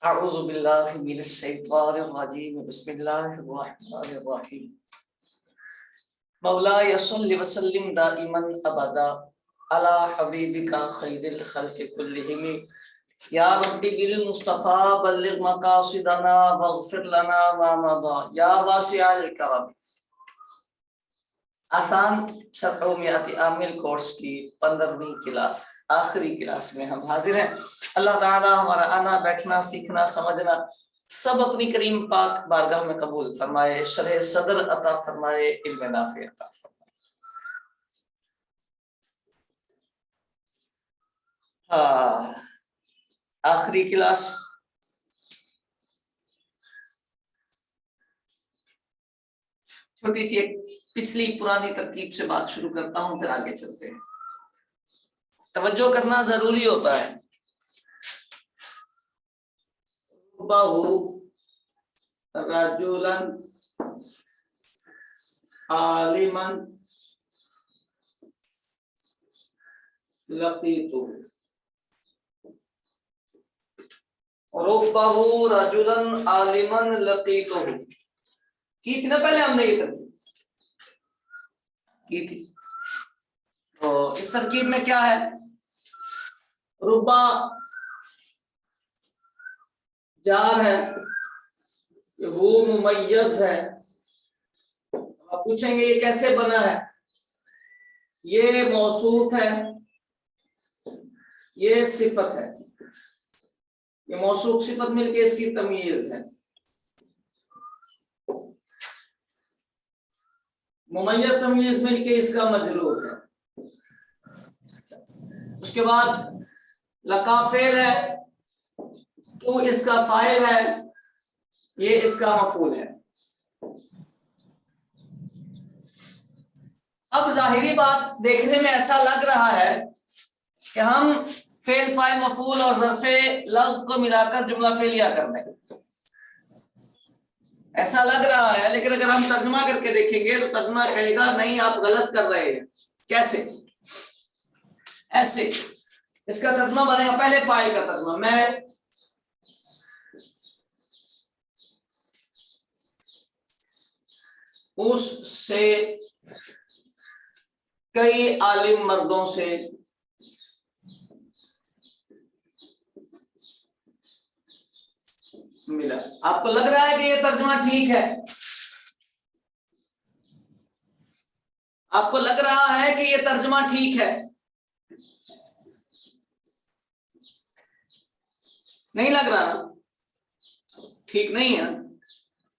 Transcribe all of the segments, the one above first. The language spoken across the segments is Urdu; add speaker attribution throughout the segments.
Speaker 1: اعوذ باللہ من الشیطان الرجیم بسم اللہ الرحمن الرحیم مولاي صل وسلم دائما ابدا على حبیبک خیر الخلق كلهم یا رب بالمصطفى بلغ مقاصدنا واغفر لنا ما مضى یا واسع الکرم۔ آسان شرعیات عامل کورس کی 15ویں کلاس، آخری کلاس میں ہم حاضر ہیں۔ اللہ تعالی ہمارا آنا، بیٹھنا، سیکھنا، سمجھنا سب اپنی کریم پاک بارگاہ میں قبول فرمائے، شرح صدر عطا فرمائے، علم نافع عطا فرمائے۔ آخری کلاس چھوٹی سی ایک پچھلی پرانی ترکیب سے بات شروع کرتا ہوں، پھر آگے چلتے ہیں۔ توجہ کرنا ضروری ہوتا ہے۔ بہو رجلا عالما لقیتہ، ربہ رجلا عالما لقیتہ کی تھی نا پہلے ہم نے یہ ترکیب کی تھی۔ تو اس ترکیب میں کیا ہے؟ ربا جار ہے، وہ ممیز ہے۔ آپ پوچھیں گے یہ کیسے بنا ہے؟ یہ موصوف ہے، یہ صفت ہے، یہ موصوف صفت مل کے اس کی تمیز ہے۔ ممیز تمیز مل کے اس کا مجرور ہے۔ اس کے بعد لقا فعل ہے، تو اس کا فاعل ہے، یہ اس کا مفعول ہے۔ اب ظاہری بات دیکھنے میں ایسا لگ رہا ہے کہ ہم فعل فاعل مفعول اور ظرف لغو کو ملا کر جملہ فعلیہ کر دیں، ایسا لگ رہا ہے، لیکن اگر ہم ترجمہ کر کے دیکھیں گے تو ترجمہ کہے گا نہیں آپ غلط کر رہے ہیں۔ کیسے؟ ایسے اس کا ترجمہ بنے گا، پہلے فاعل کا ترجمہ، میں اس سے کئی عالم مردوں سے ملا۔ آپ کو لگ رہا ہے کہ یہ ترجمہ ٹھیک ہے؟ آپ کو لگ رہا ہے کہ یہ ترجمہ ٹھیک ہے؟ نہیں لگ رہا نا؟ ٹھیک نہیں ہے۔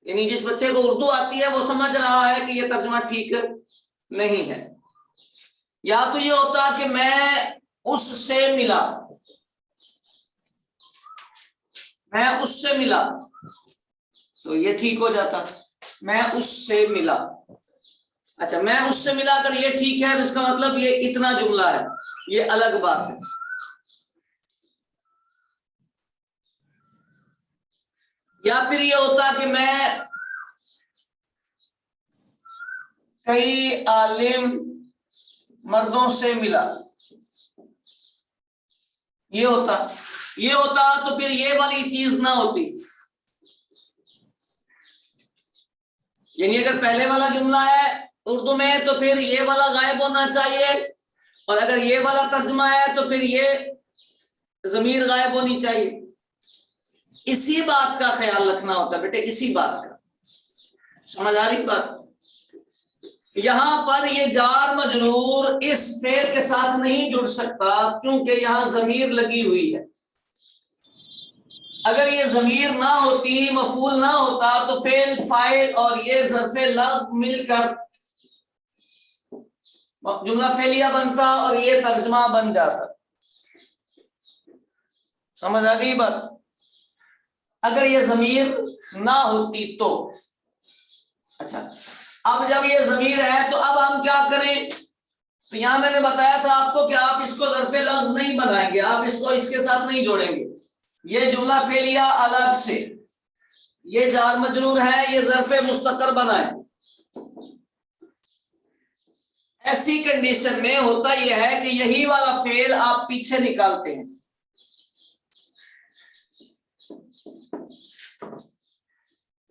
Speaker 1: یعنی جس بچے کو اردو آتی ہے وہ سمجھ رہا ہے کہ یہ ترجمہ ٹھیک نہیں ہے۔ یا تو یہ ہوتا کہ میں اس سے ملا، میں اس سے ملا، تو یہ ٹھیک ہو جاتا، میں اس سے ملا۔ اچھا، میں اس سے ملا کر یہ ٹھیک ہے، اس کا مطلب یہ اتنا جملہ ہے، یہ الگ بات ہے۔ یا پھر یہ ہوتا کہ میں کئی عالم مردوں سے ملا، یہ ہوتا تو پھر یہ والی چیز نہ ہوتی۔ یعنی اگر پہلے والا جملہ ہے اردو میں تو پھر یہ والا غائب ہونا چاہیے، اور اگر یہ والا ترجمہ ہے تو پھر یہ ضمیر غائب ہونی چاہیے۔ اسی بات کا خیال رکھنا ہوتا ہے بیٹے، اسی بات کا۔ سمجھ آ رہی بات؟ یہاں پر یہ جار مجرور اس فعل کے ساتھ نہیں جڑ سکتا کیونکہ یہاں ضمیر لگی ہوئی ہے۔ اگر یہ ضمیر نہ ہوتی، مفعول نہ ہوتا، تو فعل فاعل اور یہ ظرف لغو مل کر جملہ فعلیہ بنتا اور یہ ترجمہ بن جاتا۔ سمجھ آ گئی بات؟ اگر یہ ضمیر نہ ہوتی تو۔ اچھا، اب جب یہ ضمیر ہے تو اب ہم کیا کریں؟ تو یہاں میں نے بتایا تھا آپ کو کہ آپ اس کو ظرف لغو نہیں بنائیں گے، آپ اس کو اس کے ساتھ نہیں جوڑیں گے۔ یہ جملہ فعلیہ الگ سے، یہ جار مجرور ہے، یہ ظرف مستقر بنائیں۔ ایسی کنڈیشن میں ہوتا یہ ہے کہ یہی والا فعل آپ پیچھے نکالتے ہیں،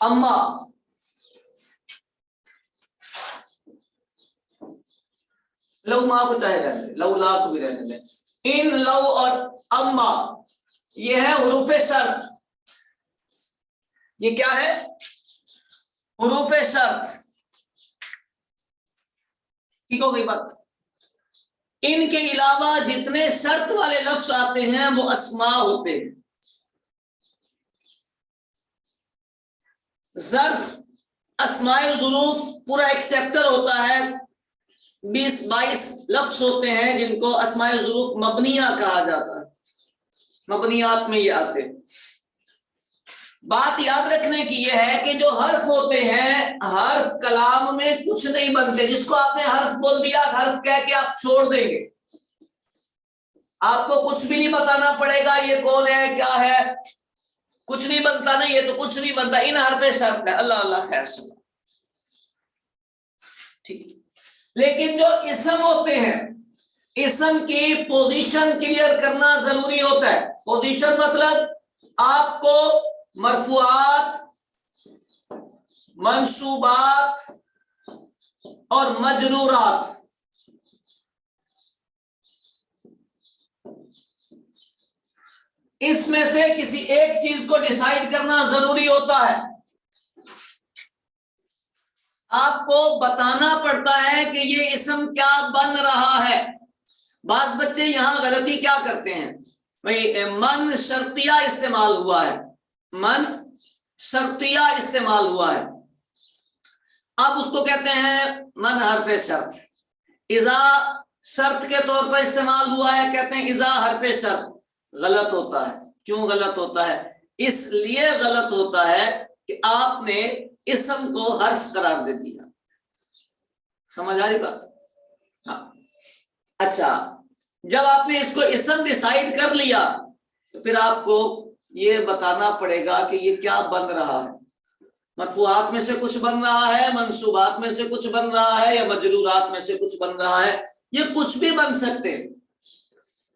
Speaker 1: اما، لو ماں کو چاہے رہنے لیں، لو لا کو بھی رہنے لیں، ان لو اور اما یہ ہے حروف شرط. یہ کیا ہے؟ حروف شرط. ٹھیک ہو گئی بات؟ ان کے علاوہ جتنے شرط والے لفظ آتے ہیں وہ اسماء ہوتے ہیں. ظرف اسماء الظروف پورا ایک چیپٹر ہوتا ہے، 20-22 لفظ ہوتے ہیں جن کو اسماء الظروف مبنیہ کہا جاتا ہے. مبنیات میں یہ آتے ہیں. بات یاد رکھنے کی یہ ہے کہ جو حرف ہوتے ہیں، حرف کلام میں کچھ نہیں بنتے. جس کو آپ نے حرف بول دیا، حرف کہہ کے آپ چھوڑ دیں گے، آپ کو کچھ بھی نہیں بتانا پڑے گا یہ کون ہے کیا ہے، کچھ نہیں بنتا. نا یہ تو کچھ نہیں بنتا، ان حرف شرط ہے. اللہ اللہ خیر سے ٹھیک. لیکن جو اسم ہوتے ہیں، اسم کی پوزیشن کلیئر کرنا ضروری ہوتا ہے. پوزیشن مطلب آپ کو مرفوعات، منصوبات اور مجرورات اس میں سے کسی ایک چیز کو ڈیسائیڈ کرنا ضروری ہوتا ہے. آپ کو بتانا پڑتا ہے کہ یہ اسم کیا بن رہا ہے. بعض بچے یہاں غلطی کیا کرتے ہیں، بھئی من شرطیہ استعمال ہوا ہے، من شرطیہ استعمال ہوا ہے، اب اس کو کہتے ہیں من حرف شرط. اذا شرط کے طور پر استعمال ہوا ہے، کہتے ہیں اذا حرف شرط. غلط ہوتا ہے. کیوں غلط ہوتا ہے؟ اس لیے غلط ہوتا ہے کہ آپ نے اسم کو حرف قرار دے دیا. سمجھ آ رہی بات؟ ہاں. اچھا، جب آپ نے اس کو اسم ڈیسائیڈ کر لیا تو پھر آپ کو یہ بتانا پڑے گا کہ یہ کیا بن رہا ہے. مرفوعات میں سے کچھ بن رہا ہے، منصوبات میں سے کچھ بن رہا ہے، یا مجرورات میں سے کچھ بن رہا ہے. یہ کچھ بھی بن سکتے.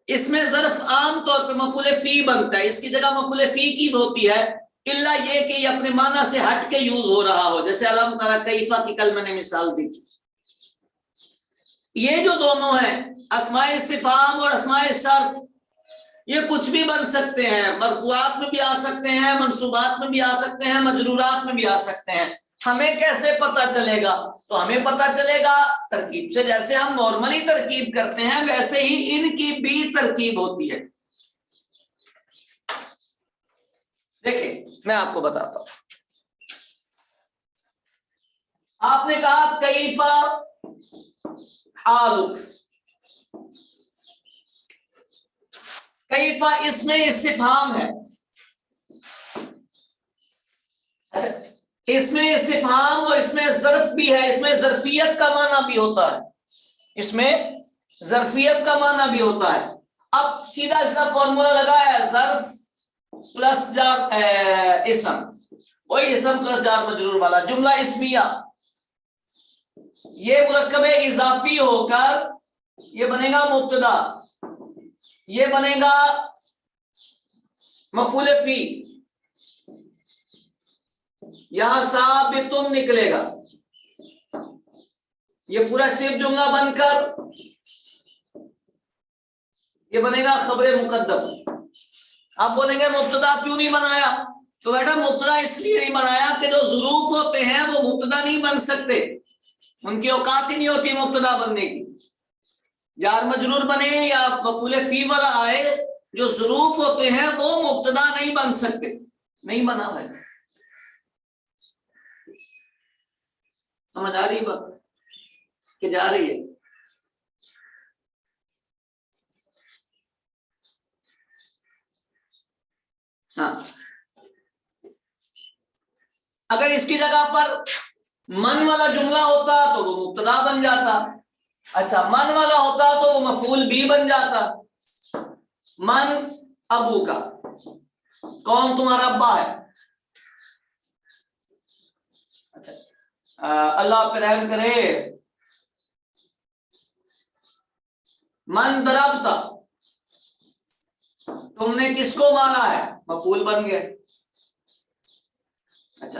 Speaker 1: اس میں ظرف عام طور پہ مفعول فی بنتا ہے، اس کی جگہ مفعول فی کی ہوتی ہے، الا یہ کہ یہ اپنے معنی سے ہٹ کے یوز ہو رہا ہو. جیسے علم ترى کیف کی کل میں نے مثال دی تھی. یہ جو دونوں ہیں اسماء استفہام اور اسماء شرط، یہ کچھ بھی بن سکتے ہیں. مرفوعات میں بھی آ سکتے ہیں، منصوبات میں بھی آ سکتے ہیں، مجرورات میں بھی آ سکتے ہیں. ہمیں کیسے پتہ چلے گا؟ تو ہمیں پتہ چلے گا ترکیب سے. جیسے ہم نارملی ترکیب کرتے ہیں ویسے ہی ان کی بھی ترکیب ہوتی ہے. دیکھیں میں آپ کو بتاتا ہوں. آپ نے کہا کیف حالک، کیف اس میں استفہام ہے. اچھا، اس میں استفہام اور اس میں ظرف بھی ہے، اس میں ظرفیت کا معنی بھی ہوتا ہے، اس میں ظرفیت کا معنی بھی ہوتا ہے. اب سیدھا سیدھا فارمولا لگایا، ظرف پلس جار اسم، وہی اسم پلس جار مجرور والا جملہ اسمیہ. یہ مرکب اضافی ہو کر یہ بنے گا مبتدا، یہ بنے گا مفعول فی، یہاں ثابتن نکلے گا. یہ پورا صرف جملہ بن کر یہ بنے گا خبر مقدم. آپ بولیں گے مبتدا کیوں نہیں بنایا؟ تو بیٹا مبتدا اس لیے نہیں بنایا کہ جو ظروف ہوتے ہیں وہ مبتدا نہیں بن سکتے، ان کی اوقات ہی نہیں ہوتی مبتدا بننے کی. جار مجرور بنے یا مفعول فی والا آئے، جو ظروف ہوتے ہیں وہ مبتدا نہیں بن سکتے. نہیں بنا ہے. سمجھ آ رہی بات کہ جا رہی ہے؟ ہاں. اگر اس کی جگہ پر من والا جملہ ہوتا تو وہ مبتدا بن جاتا. اچھا، من والا ہوتا تو وہ مفعول بھی بن جاتا. من ابو کا، کون تمہارا ابا ہے؟ اچھا، اللہ پہ رحم کرے. من ضربتا، تم نے کس کو مارا ہے؟ مفعول بن گئے. اچھا،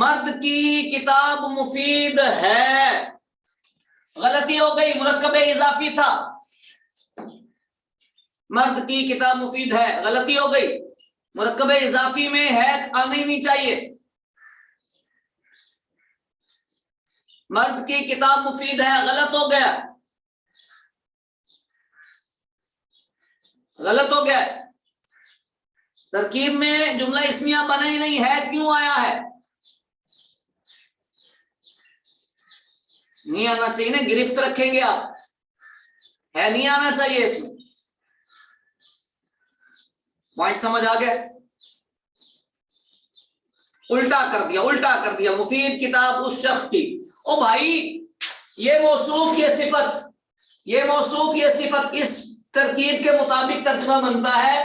Speaker 1: مرد کی کتاب مفید ہے، غلطی ہو گئی، مرکب اضافی تھا، مرد کی کتاب مفید ہے، غلطی ہو گئی، مرکب اضافی میں ہے آنا ہی نہیں چاہیے، مرد کی کتاب مفید ہے، غلط ہو گیا، غلط ہو گیا، ترکیب میں جملہ اسمیہ بنا ہی نہیں ہے، کیوں آیا ہے؟ نہیں آنا چاہیے نا، گرفت رکھیں گے آپ، ہے نہیں آنا چاہیے، اس میں پوائنٹ سمجھ آ گیا؟ الٹا کر دیا، الٹا کر دیا، مفید کتاب اس شخص کی، او بھائی یہ موصوف یہ صفت، یہ موصوف یہ صفت اس ترکیب کے مطابق ترجمہ بنتا ہے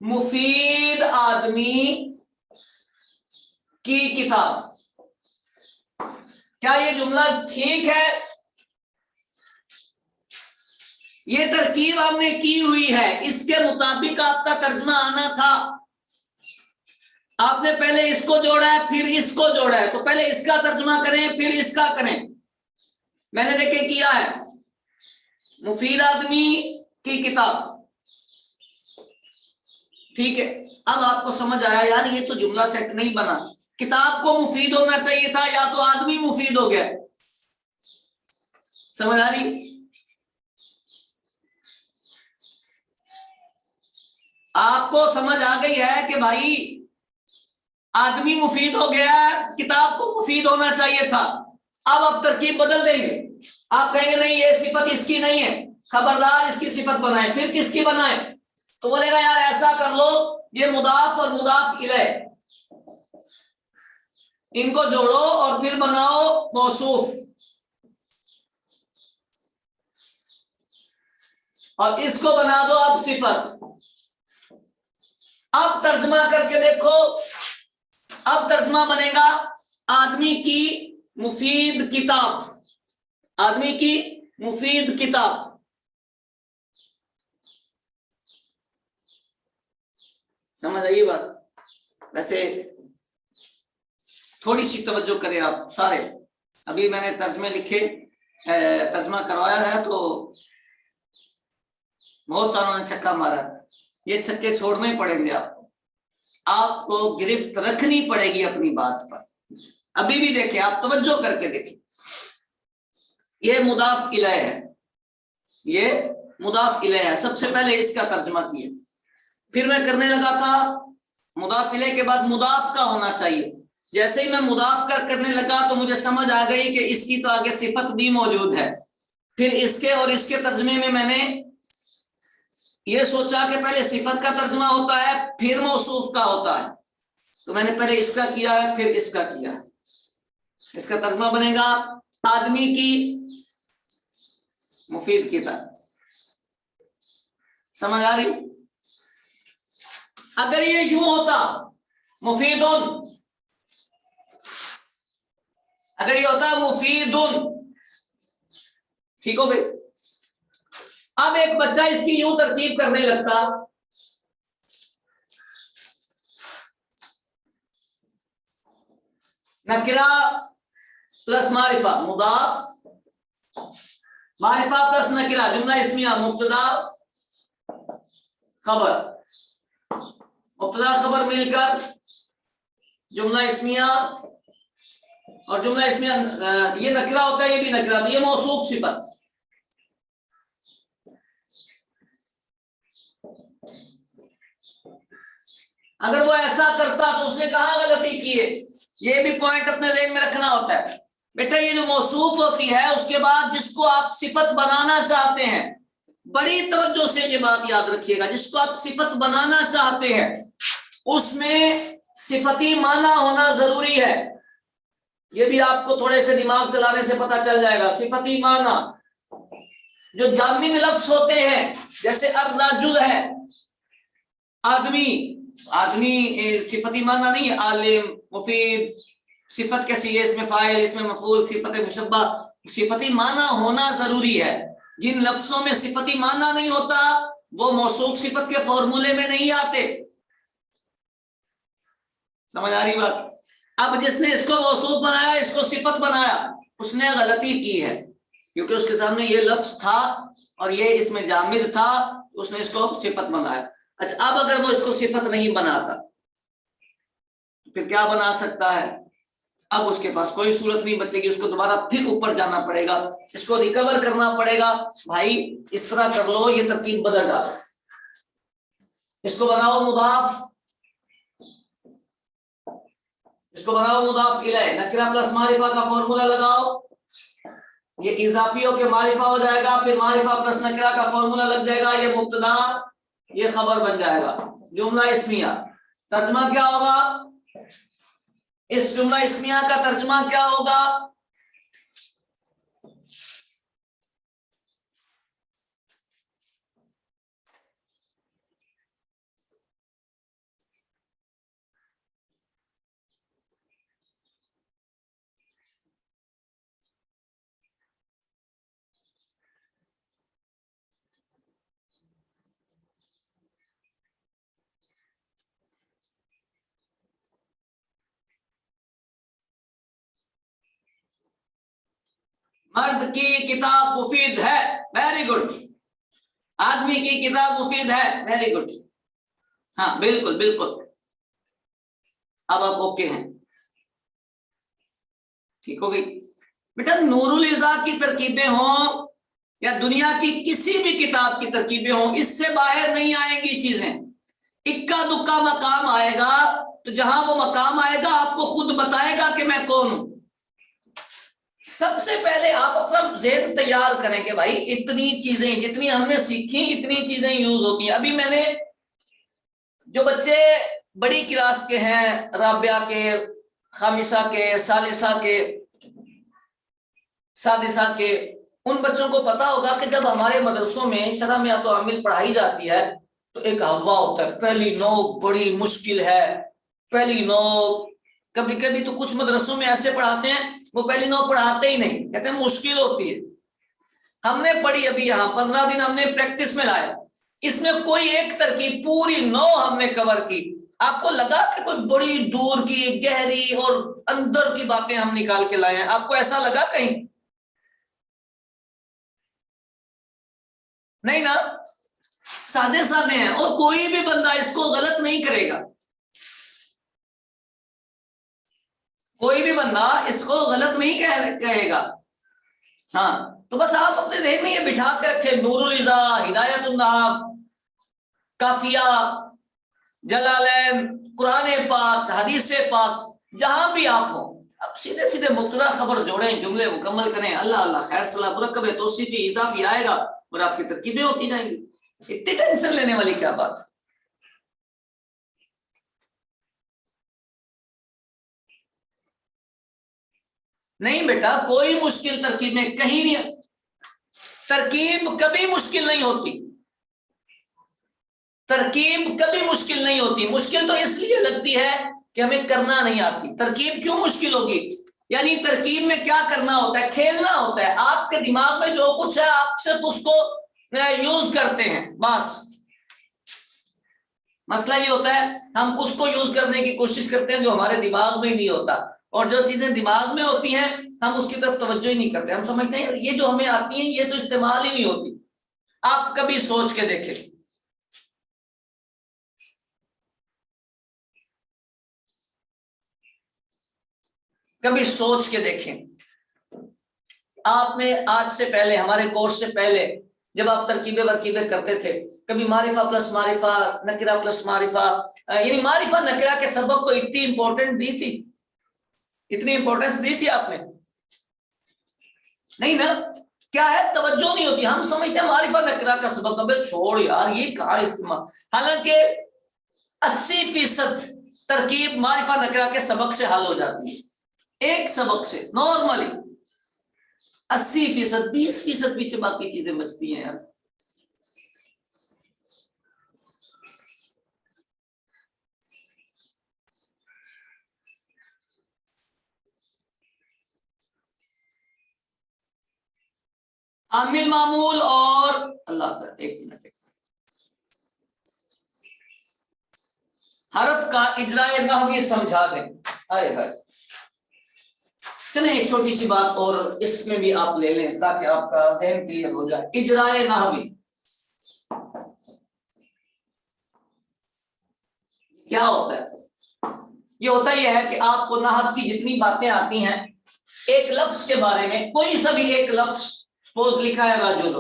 Speaker 1: مفید آدمی کی کتاب، کیا یہ جملہ ٹھیک ہے؟ یہ ترکیب ہم نے کی ہوئی ہے، اس کے مطابق آپ کا ترجمہ آنا تھا، آپ نے پہلے اس کو جوڑا ہے پھر اس کو جوڑا ہے، تو پہلے اس کا ترجمہ کریں پھر اس کا کریں، میں نے دیکھیں کیا ہے، مفید آدمی کی کتاب، ٹھیک ہے، اب آپ کو سمجھ آیا یار یہ تو جملہ سیٹ نہیں بنا، کتاب کو مفید ہونا چاہیے تھا، یا تو آدمی مفید ہو گیا، سمجھ آ رہی؟ آپ کو سمجھ آ گئی ہے کہ بھائی آدمی مفید ہو گیا، کتاب کو مفید ہونا چاہیے تھا، اب آپ ترکیب بدل دیں گے، آپ کہیں گے نہیں یہ صفت اس کی نہیں ہے، خبردار اس کی صفت بنائیں، پھر کس کی بنائیں؟ تو بولے گا یار ایسا کر لو، یہ مضاف اور مضاف الیہ ان کو جوڑو اور پھر بناؤ موصوف، اور اس کو بنا دو اب صفت، اب ترجمہ کر کے دیکھو، اب ترجمہ بنے گا آدمی کی مفید کتاب، آدمی کی مفید کتاب، سمجھ آئی بات؟ ویسے تھوڑی سی توجہ کریں آپ سارے، ابھی میں نے ترجمے لکھے، ترجمہ کروایا ہے تو بہت ساروں نے چھکا مارا، یہ چھکے چھوڑنے ہی پڑیں گے آپ کو گرفت رکھنی پڑے گی اپنی بات پر، ابھی بھی دیکھیں آپ توجہ کر کے دیکھیں، یہ مضاف الیہ ہے، یہ مضاف الیہ ہے، سب سے پہلے اس کا ترجمہ کیا، پھر میں کرنے لگا تھا مضاف الیہ کے بعد مضاف کا ہونا چاہیے، جیسے ہی میں مضاف کا کرنے لگا تو مجھے سمجھ آ گئی کہ اس کی تو آگے صفت بھی موجود ہے، پھر اس کے اور اس کے ترجمے میں نے یہ سوچا کہ پہلے صفت کا ترجمہ ہوتا ہے پھر موصوف کا ہوتا ہے، تو میں نے پہلے اس کا کیا ہے پھر اس کا کیا ہے، اس کا ترجمہ بنے گا آدمی کی مفید کتاب، سمجھ آ رہی؟ اگر یہ یوں ہوتا مفیدن، اگر یہ ہوتا مفیدن، ٹھیک ہو گئی، اب ایک بچہ اس کی یوں ترتیب کرنے لگتا، نکرہ پلس معرفہ مضاف، معرفہ پلس نکرہ جملہ اسمیہ، مبتدا خبر، مبتدا خبر مل کر جملہ اسمیہ، اور جملہ اسمیہ یہ نکرہ ہوتا ہے، یہ بھی نکرہ، یہ موصوف صفت، اگر وہ ایسا کرتا تو اس نے کہاں غلطی کی ہے، یہ بھی پوائنٹ اپنے ذہن میں رکھنا ہوتا ہے بیٹا، یہ جو موصوف ہوتی ہے اس کے بعد جس کو آپ صفت بنانا چاہتے ہیں، بڑی توجہ سے یہ بات یاد رکھیے گا، جس کو آپ صفت بنانا چاہتے ہیں اس میں صفتی معنی ہونا ضروری ہے، یہ بھی آپ کو تھوڑے سے دماغ چلانے سے پتہ چل جائے گا، صفتی معنی جو جامد لفظ ہوتے ہیں، جیسے الرجل ہے آدمی، آدمی صفتی معنی نہیں ہے، عالم، مفید، صفت کیسی ہے، اس میں فاعل، اس میں مفعول، صفت مشبہ، صفتی معنی ہونا ضروری ہے، جن لفظوں میں صفتی معنی نہیں ہوتا وہ موصوف صفت کے فارمولے میں نہیں آتے، سمجھ آ رہی بات؟ اب جس نے اس کو موصوف بنایا اس کو صفت بنایا اس نے غلطی کی ہے، کیونکہ اس کے سامنے یہ لفظ تھا اور یہ اس میں جامد تھا، اس نے اس کو صفت بنایا۔ اچھا اب اگر وہ اس کو صفت نہیں بناتا پھر کیا بنا سکتا ہے؟ اب اس کے پاس کوئی صورت نہیں بچے گی، اس کو دوبارہ پھر اوپر جانا پڑے گا، اس کو ریکور کرنا پڑے گا۔ بھائی اس طرح کر لو، یہ ترکیب بدل ڈالو، اس کو بناؤ مضاف، اس کو بناؤ مضاف الیہ، نکرہ پلس معرفہ کا فارمولا لگاؤ، یہ اضافی ہو کے معرفہ ہو جائے گا، پھر معرفہ پلس نکرہ کا فارمولا لگ جائے گا، یہ مبتدا یہ خبر بن جائے گا، جملہ اسمیہ۔ ترجمہ کیا ہوگا؟ اس جملہ اسمیہ کا ترجمہ کیا ہوگا؟ مرد کی کتاب مفید ہے، ویری گڈ، آدمی کی کتاب مفید ہے، ویری گڈ، ہاں بالکل بالکل، اب آپ اوکے ہیں، ٹھیک ہو گئی بیٹا۔ نور الاضاء کی ترکیبیں ہوں یا دنیا کی کسی بھی کتاب کی ترکیبیں ہوں، اس سے باہر نہیں آئیں گی چیزیں، اکا دکا مقام آئے گا تو جہاں وہ مقام آئے گا آپ کو خود بتائے گا کہ میں کون ہوں۔ سب سے پہلے آپ اپنا ذہن تیار کریں کہ بھائی اتنی چیزیں جتنی ہم نے سیکھی اتنی چیزیں یوز ہوتی ہیں۔ ابھی میں نے جو بچے بڑی کلاس کے ہیں، رابعہ کے، خامسہ کے، ثالثہ کے، سادسہ کے، ان بچوں کو پتا ہوگا کہ جب ہمارے مدرسوں میں شرح میات و عامل پڑھائی جاتی ہے تو ایک ہوا ہوتا ہے، پہلی نو بڑی مشکل ہے، پہلی نو۔ کبھی کبھی تو کچھ مدرسوں میں ایسے پڑھاتے ہیں وہ پہلی نو پڑھاتے ہی نہیں، کہتے ہیں مشکل ہوتی ہے۔ ہم نے پڑھی ابھی یہاں 15 دن ہم نے پریکٹس میں لائے، اس میں کوئی ایک ترکیب پوری نو ہم نے کور کی، آپ کو لگا کہ کوئی بڑی دور کی گہری اور اندر کی باتیں ہم نکال کے لائے ہیں؟ آپ کو ایسا لگا کہیں؟ نہیں نا، سادے سادے ہیں، اور کوئی بھی بندہ اس کو غلط نہیں کرے گا، کوئی بھی بندہ اس کو غلط نہیں کہے گا۔ ہاں تو بس آپ اپنے ذہن میں یہ بٹھا کے رکھیں، نور الاضاء، ہدایت النحو، کافیہ، جلالین، قرآن پاک، حدیث پاک، جہاں بھی آپ ہوں اب سیدھے سیدھے مبتدا خبر جوڑیں، جملے مکمل کریں، اللہ اللہ خیر صلاح مرکب توصیفی اضافی آئے گا اور آپ کی ترکیبیں ہوتی جائیں گی۔ اتنی ٹینشن لینے والی کیا بات؟ نہیں بیٹا، کوئی مشکل ترکیب میں کہیں نہیں، ترکیب کبھی مشکل نہیں ہوتی، ترکیب کبھی مشکل نہیں ہوتی، مشکل تو اس لیے لگتی ہے کہ ہمیں کرنا نہیں آتی۔ ترکیب کیوں مشکل ہوگی؟ یعنی ترکیب میں کیا کرنا ہوتا ہے؟ کھیلنا ہوتا ہے، آپ کے دماغ میں جو کچھ ہے آپ صرف اس کو یوز کرتے ہیں، بس مسئلہ یہ ہوتا ہے ہم اس کو یوز کرنے کی کوشش کرتے ہیں جو ہمارے دماغ میں نہیں ہوتا، اور جو چیزیں دماغ میں ہوتی ہیں ہم اس کی طرف توجہ ہی نہیں کرتے، ہم سمجھتے ہیں یہ جو ہمیں آتی ہیں یہ تو استعمال ہی نہیں ہوتی۔ آپ کبھی سوچ کے دیکھیں، کبھی سوچ کے دیکھیں، آپ نے آج سے پہلے ہمارے کورس سے پہلے جب آپ ترکیبیں ورکیبیں کرتے تھے کبھی معرفہ پلس معرفہ، نکرہ پلس معرفہ، یعنی معرفہ نکرہ کے سبق کو اتنی امپورٹنٹ دی تھی، اتنی امپورٹنس دی تھی آپ نے؟ نہیں نا، کیا ہے توجہ نہیں ہوتی، ہم سمجھتے ہیں معرفہ نکرہ کا سبق، ابے چھوڑ یار یہ کہاں استعمال، حالانکہ 80% ترکیب معرفہ نکرہ کے سبق سے حل ہو جاتی ہے، ایک سبق سے نارملی 80%، 20% پیچھے باقی چیزیں بچتی ہیں یار۔ عامل معمول اور اللہ کا، ایک منٹ، حرف کا اجراء نحوی سمجھا دیں۔ چلیں ایک چھوٹی سی بات اور اس میں بھی آپ لے لیں تاکہ آپ کا ذہن کلیئر ہو جائے. اجرائے نحوی کیا ہوتا ہے؟ یہ ہوتا یہ ہے کہ آپ کو نحو کی جتنی باتیں آتی ہیں ایک لفظ کے بارے میں، کوئی سا بھی ایک لفظ سپوز لکھا ہے رجل،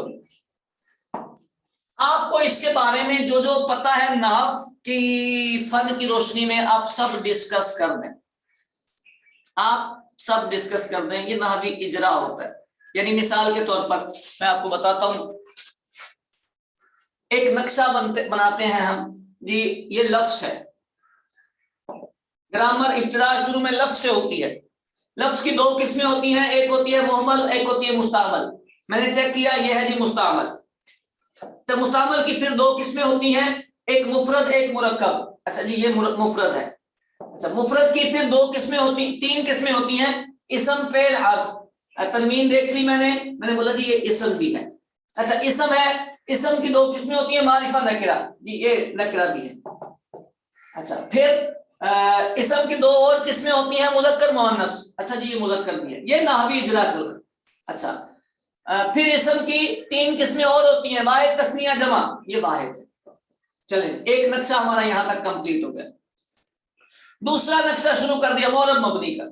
Speaker 1: آپ کو اس کے بارے میں جو جو پتا ہے نحو کی فن کی روشنی میں آپ سب ڈسکس کر دیں، آپ سب ڈسکس کر دیں. یہ نحوی اجرا ہوتا ہے. یعنی مثال کے طور پر میں آپ کو بتاتا ہوں، ایک نقشہ بناتے ہیں ہم جی. یہ لفظ ہے، گرامر ابتدا شروع میں لفظ سے ہوتی ہے. لفظ کی دو قسمیں ہوتی ہیں، ایک ہوتی ہے محمل، ایک ہوتی ہے مستعمل. میں نے چیک کیا، یہ ہے جی مستعمل. تو مستعمل کی پھر دو قسمیں ہوتی ہیں، ایک مفرد ایک مرکب. اچھا جی یہ مفرد ہے. اچھا مفرد کی پھر دو قسمیں ہوتی، تین قسمیں ہوتی ہیں، اسم فعل حرف. تنوین دیکھ لی میں نے بولا جی یہ اسم بھی ہے. اچھا اسم ہے، اسم کی دو قسمیں ہوتی ہیں، معرفہ نکرہ. جی یہ نکرہ بھی ہے. اچھا پھر اسم کی دو اور قسمیں ہوتی ہیں، مذکر مؤنث. اچھا جی یہ مذکر بھی ہے. یہ نحوی اجرا چل رہا ہے. اچھا پھر اسم کی تین قسمیں اور ہوتی ہیں، واحد تثنیہ جمع. یہ واحد ہے. چلیں ایک نقشہ ہمارا یہاں تک کمپلیٹ ہو گیا. دوسرا نقشہ شروع کر دیا معرب مبنی کا.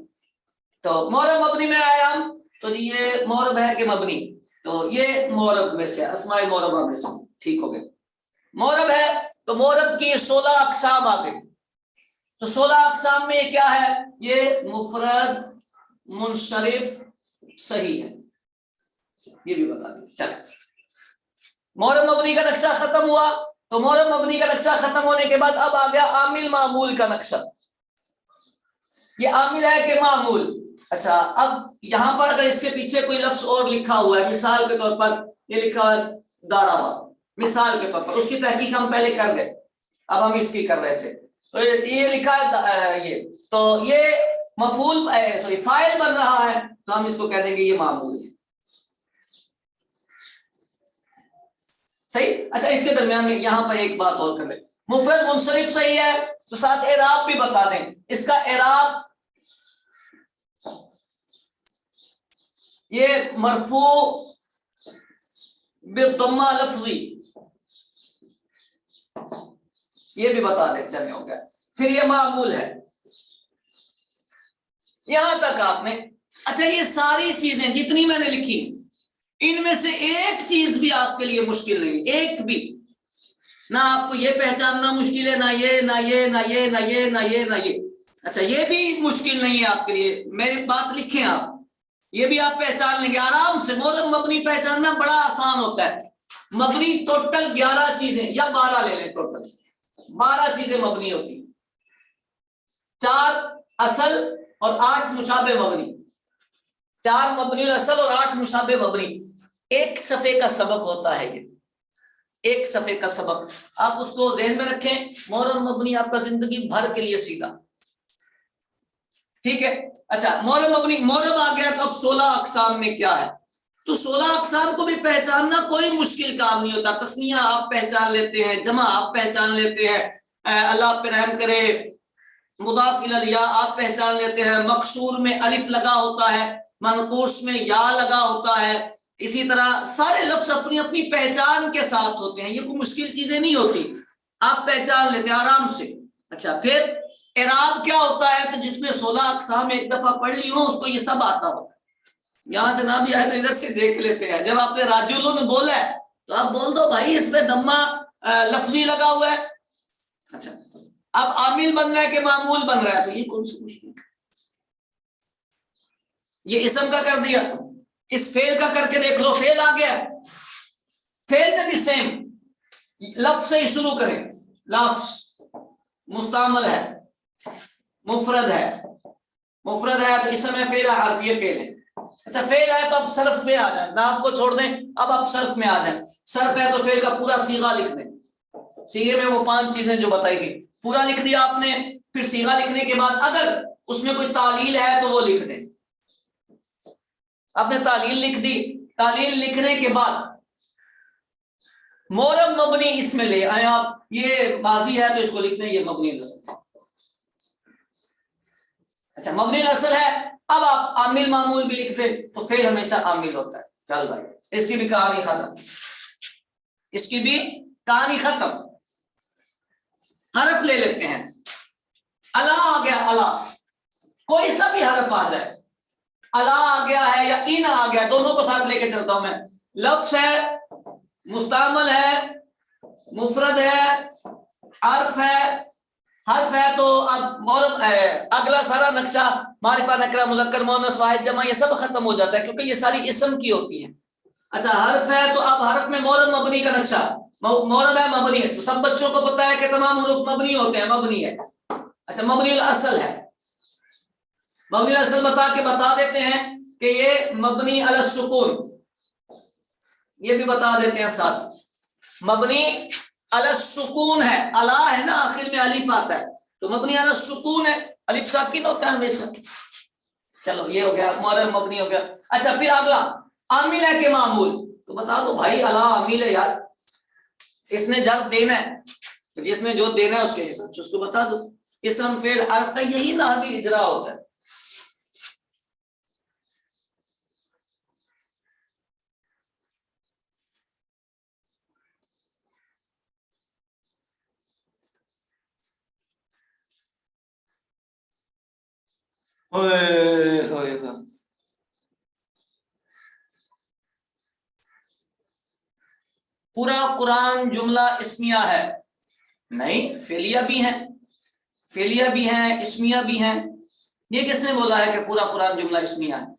Speaker 1: تو معرب مبنی میں آیا ہم، تو یہ معرب ہے کہ مبنی؟ تو یہ معرب میں سے اسماء معربہ میں سے ٹھیک ہو گئے. معرب ہے تو معرب کی 16 اقسام آ گئی. تو 16 اقسام میں کیا ہے؟ یہ مفرد، منصرف، صحیح ہے. یہ بھی بتا دیں. چل معرب مبنی کا نقشہ ختم ہوا. تو معرب مبنی کا نقشہ ختم ہونے کے بعد اب آ گیا عامل معمول کا نقشہ. یہ عامل ہے کہ معمول. اچھا اب یہاں پر اگر اس کے پیچھے کوئی لفظ اور لکھا ہوا ہے، مثال کے طور پر یہ لکھا ہے داروا، مثال کے طور پر اس کی تحقیق ہم پہلے کر گئے، اب ہم اس کی کر رہے تھے. تو یہ لکھا ہے یہ، تو یہ مفعول فاعل بن رہا ہے، تو ہم اس کو کہہ دیں گے یہ معمول ہے. صحیح. اچھا اس کے درمیان میں یہاں پر ایک بات اور کر لیں، مفرد منصرف صحیح ہے تو ساتھ اعراب بھی بتا دیں. اس کا اعراب یہ مرفوع بالضمہ لفظی، یہ بھی بتا دیں. چلے ہو گیا. پھر یہ معمول ہے. یہاں تک آپ نے. اچھا یہ ساری چیزیں جتنی میں نے لکھی، ان میں سے ایک چیز بھی آپ کے لیے مشکل نہیں، ایک بھی. نہ آپ کو یہ پہچاننا مشکل ہے، نہ یہ نہ یہ نہ یہ نہ یہ نہ یہ نہ یہ. اچھا یہ بھی مشکل نہیں ہے آپ کے لیے. میری بات لکھیں آپ، یہ بھی آپ پہچان لیں گے آرام سے. معرب مبنی پہچاننا بڑا آسان ہوتا ہے. مبنی ٹوٹل 11 چیزیں یا 12 لے لیں، ٹوٹل 12 چیزیں مبنی ہوتی، 4 اصل اور 8 مشابہ مبنی. 4 مبنی اصل اور 8 مشابہ مبنی. ایک صفحے کا سبق ہوتا ہے یہ، ایک صفحے کا سبق. آپ اس کو ذہن میں رکھیں. معرب مبنی آپ کا زندگی بھر کے لیے سیدھا. ٹھیک ہے. اچھا معرب مبنی، معرب آ گیا تو اب 16 اقسام میں کیا ہے؟ تو 16 اقسام کو بھی پہچاننا کوئی مشکل کام نہیں ہوتا. تسنیہ آپ پہچان لیتے ہیں، جمع آپ پہچان لیتے ہیں، اللہ آپ پہ رحم کرے مضاف الی الیاء آپ پہچان لیتے ہیں، مقصور میں الف لگا ہوتا ہے، منقوص میں یا لگا ہوتا ہے. اسی طرح سارے لفظ اپنی اپنی پہچان کے ساتھ ہوتے ہیں. یہ کوئی مشکل چیزیں نہیں ہوتی، آپ پہچان لیتے ہیں آرام سے. اچھا پھر اعراب کیا ہوتا ہے؟ تو جس میں 16 اقسام ایک دفعہ پڑھ لی ہو اس کو یہ سب آتا ہوتا ہے. یہاں سے نہ بھی آئے تو ادھر سے دیکھ لیتے ہیں. جب آپ نے راجلون بولا ہے تو آپ بول دو بھائی اس میں دمہ لفظی لگا ہوا ہے. اچھا اب عامل بن رہا ہے کہ معمول بن رہا ہے، تو یہ کون سی مشکل ہے؟ یہ اسم کا کر دیا، اس فعل کا کر کے دیکھ لو، فعل آ گیا. فعل میں بھی سیم لفظ سے ہی شروع کریں. لفظ مستعمل ہے، مفرد ہے، مفرد ہے تو اسم ہے، فعل ہے، حرف یہ فعل ہے. اچھا فعل ہے تو اب صرف میں آ جائیں، نام کو چھوڑ دیں، اب آپ صرف میں آ جائیں. صرف ہے تو فعل کا پورا صیغہ لکھ دیں. صیغے میں وہ 5 چیزیں جو بتائی گئی پورا لکھ دیا آپ نے. پھر صیغہ لکھنے کے بعد اگر اس میں کوئی تعلیل ہے تو وہ لکھ دیں. آپ نے تعلیل لکھ دی. تعلیل لکھنے کے بعد معرب مبنی اس میں لے آئے آپ. یہ ماضی ہے تو اس کو لکھ دیں، یہ مبنی نصب. اچھا مبنی نصب ہے اب آپ عامل معمول بھی لکھ دیں تو فعل ہمیشہ عامل ہوتا ہے. چل بھائی اس کی بھی کہانی ختم, اس کی بھی کہانی ختم. حرف لے لیتے ہیں, الا آ گیا, الا کوئی سا بھی حرف آ جائے, الا آ گیا ہے یا ان آ گیا, دونوں کو ساتھ لے کے چلتا ہوں میں. لفظ ہے, مستعمل ہے, مفرد ہے, حرف ہے تو اب مورد اگلا سارا نقشہ معرفہ نکرہ مذکر مؤنث واحد جمع یہ سب ختم ہو جاتا ہے کیونکہ یہ ساری اسم کی ہوتی ہیں. اچھا حرف ہے تو اب حرف میں مورد مبنی کا نقشہ, مورد ہے مبنی ہے, تو سب بچوں کو پتا ہے کہ تمام حروف مبنی ہوتے ہیں, مبنی ہے. اچھا مبنی الاصل ہے, مبنی الاصل بتا دیتے ہیں کہ یہ مبنی علی السکون, یہ بھی بتا دیتے ہیں ساتھ, مبنی علی السکون ہے. الا ہے نا آخر میں الف آتا ہے تو مبنی علی السکون ہے, الف ساکن ہوتا ہے ہمیشہ. چلو یہ ہو گیا, مورد مبنی ہو گیا. اچھا پھر اگلا عامل ہے کہ معمول, تو بتا دو بھائی الا عامل ہے یار, اس نے جب دینا ہے تو جس میں جو دینا ہے اس کے حساب سے اس کو بتا دو. اسم فعل حرف کا یہی نحوی اجرا ہوتا ہے. پورا قرآن جملہ اسمیہ ہے نہیں, فعلیہ بھی ہیں, فعلیہ بھی ہیں, اسمیہ بھی ہیں. یہ کس نے بولا ہے کہ پورا قرآن جملہ اسمیہ ہے؟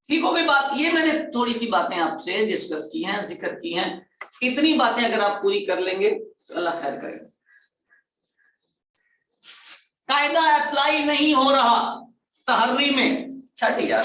Speaker 1: ٹھیک ہو گئی بات. یہ میں نے تھوڑی سی باتیں آپ سے ڈسکس کی ہیں, ذکر کی ہیں. اتنی باتیں اگر آپ پوری کر لیں گے تو اللہ خیر کرے. قاعدہ اپلائی نہیں ہو رہا تحری میں, چھٹ یار